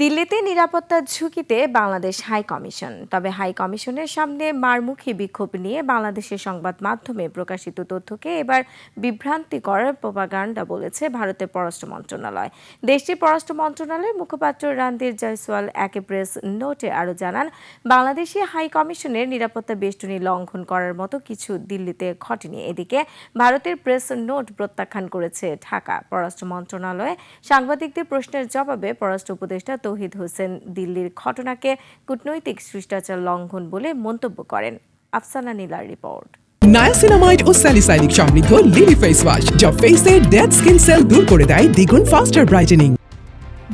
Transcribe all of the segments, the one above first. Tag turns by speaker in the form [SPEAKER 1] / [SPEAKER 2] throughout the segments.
[SPEAKER 1] দিল্লিতে নিরাপত্তার ঝুঁকিতে বাংলাদেশ হাই কমিশন। তবে হাই কমিশনের সামনে মারমুখী বিক্ষোভ নিয়ে বাংলাদেশের সংবাদ মাধ্যমে প্রকাশিত তথ্যকে এবার বিভ্রান্তিকর প্রোপাগান্ডা বলেছে ভারতের পররাষ্ট্র মন্ত্রণালয়। দেশটির পররাষ্ট্র মন্ত্রণালয়ের মুখপাত্র রণধীর জয়সওয়াল এক প্রেস নোটে আরও জানান, বাংলাদেশি হাই কমিশনের নিরাপত্তা বেষ্টনী লঙ্ঘন করার মতো কিছু দিল্লিতে ঘটেনি। এদিকে ভারতের প্রেস নোট প্রত্যাখ্যান করেছে ঢাকা। পররাষ্ট্র মন্ত্রণালয়ে সাংবাদিকদের প্রশ্নের জবাবে পররাষ্ট্র উপদেষ্টা তৌহিদ হোসেন দিল্লির ঘটনাকে কূটনৈতিক শিষ্টাচার লঙ্ঘন বলে মন্তব্য করেন। আফসানা নীলার রিপোর্ট।
[SPEAKER 2] নায়াসিনামাইড ও স্যালিসাইলিক সমৃদ্ধ লিলি ফেস ওয়াশ যা ফেসের ডেড স্কিন সেল দূর করে দেয় দ্বিগুণ ফাস্টার ব্রাইটেনিং।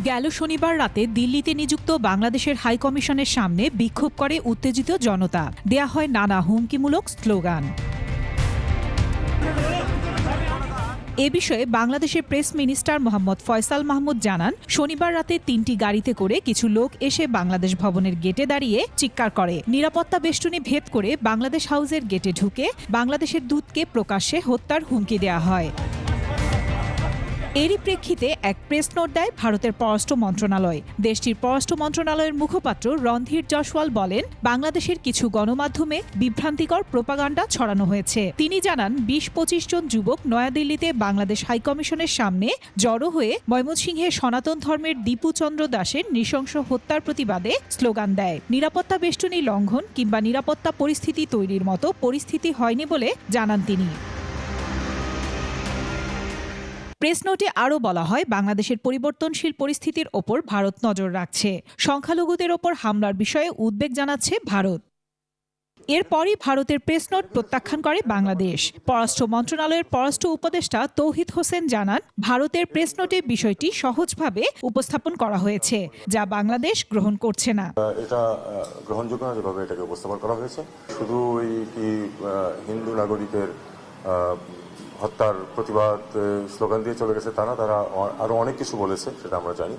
[SPEAKER 3] গেল শনিবার রাতে দিল্লিতে নিযুক্ত বাংলাদেশের হাই কমিশনের সামনে বিক্ষোভ করে উত্তেজিত জনতা। দেয়া হয় নানা হুমকিমূলক স্লোগান। এ বিষয়ে বাংলাদেশের প্রেস মিনিস্টার মোহাম্মদ ফয়সাল মাহমুদ জানান, শনিবার রাতে ৩টি গাড়িতে করে কিছু লোক এসে বাংলাদেশ ভবনের গেটে দাঁড়িয়ে চিৎকার করে। নিরাপত্তা বেষ্টনী ভেদ করে বাংলাদেশ হাউসের গেটে ঢুকে বাংলাদেশের দূতকে প্রকাশ্যে হত্যার হুমকি দেয়া হয়। এরই প্রেক্ষিতে এক প্রেস নোট দেয় ভারতের পররাষ্ট্র মন্ত্রণালয়। দেশটির পররাষ্ট্র মন্ত্রণালয়ের মুখপাত্র রণধীর জয়সওয়াল বলেন, বাংলাদেশের কিছু গণমাধ্যমে বিভ্রান্তিকর প্রোপাগান্ডা ছড়ানো হয়েছে। তিনি জানান, ২০-২৫ জন যুবক নয়াদিল্লিতে বাংলাদেশ হাইকমিশনের সামনে জড়ো হয়ে ময়মনসিংহের সনাতন ধর্মের দীপু চন্দ্র দাসের নৃশংস হত্যার প্রতিবাদে স্লোগান দেয়। নিরাপত্তা বেষ্টনী লঙ্ঘন কিংবা নিরাপত্তা পরিস্থিতি তৈরির মতো পরিস্থিতি হয়নি বলে জানান তিনি। প্রেস নোটে আরও বলা হয়, বাংলাদেশের পরিবর্তনশীল পরিস্থিতির ওপর ভারত নজর রাখছে। সংখ্যালঘুদের ওপর হামলার বিষয়ে উদ্বেগ জানাচ্ছে ভারত। এরপরই ভারতের প্রেস নোট প্রত্যাখ্যান করে বাংলাদেশ। পররাষ্ট্র মন্ত্রণালয়ের পররাষ্ট্র উপদেষ্টা তৌহিদ হোসেন জানান, ভারতের প্রেস নোটে বিষয়টি সহজভাবে উপস্থাপন করা হয়েছে, যা বাংলাদেশ গ্রহণ করছে না।
[SPEAKER 4] এটা গ্রহণযোগ্য না যেভাবে এটাকে উপস্থাপন করা হয়েছে। শুধু হিন্দু নাগরিকের হত্যার প্রতিবাদ স্লোগান দিয়ে চলে গেছে তা না, তারা আরও অনেক কিছু বলেছে, সেটা আমরা জানি।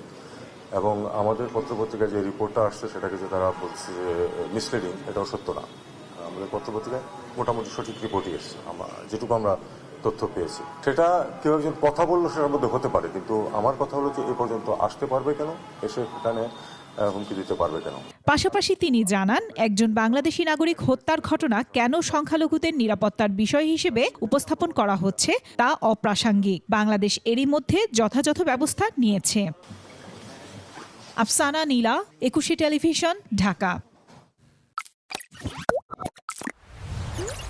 [SPEAKER 4] এবং আমাদের পত্রপত্রিকায় যে রিপোর্টটা আসছে সেটাকে যে তারা বলছে যে মিসলিডিং, এটাও সত্য না। আমাদের পত্রপত্রিকায় মোটামুটি সঠিক রিপোর্টই এসছে, যেটুকু আমরা তথ্য পেয়েছি। সেটা কেউ একজন কথা বললো সেটার মধ্যে হতে পারে, কিন্তু আমার কথা হলো যে এ পর্যন্ত আসতে পারবে কেন, এসে সেখানে হুমকি দিতে পারবে কেন।
[SPEAKER 3] পাশাপাশি তিনি জানান, একজন বাংলাদেশি নাগরিক হত্যার ঘটনা কেন সংখ্যালঘুদের নিরাপত্তার বিষয় হিসেবে উপস্থাপন করা হচ্ছে তা অপ্রাসঙ্গিক। বাংলাদেশ এরই মধ্যে যথাযথ ব্যবস্থা নিয়েছে। আফসানা নীলা, ২১ টেলিভিশন, ঢাকা।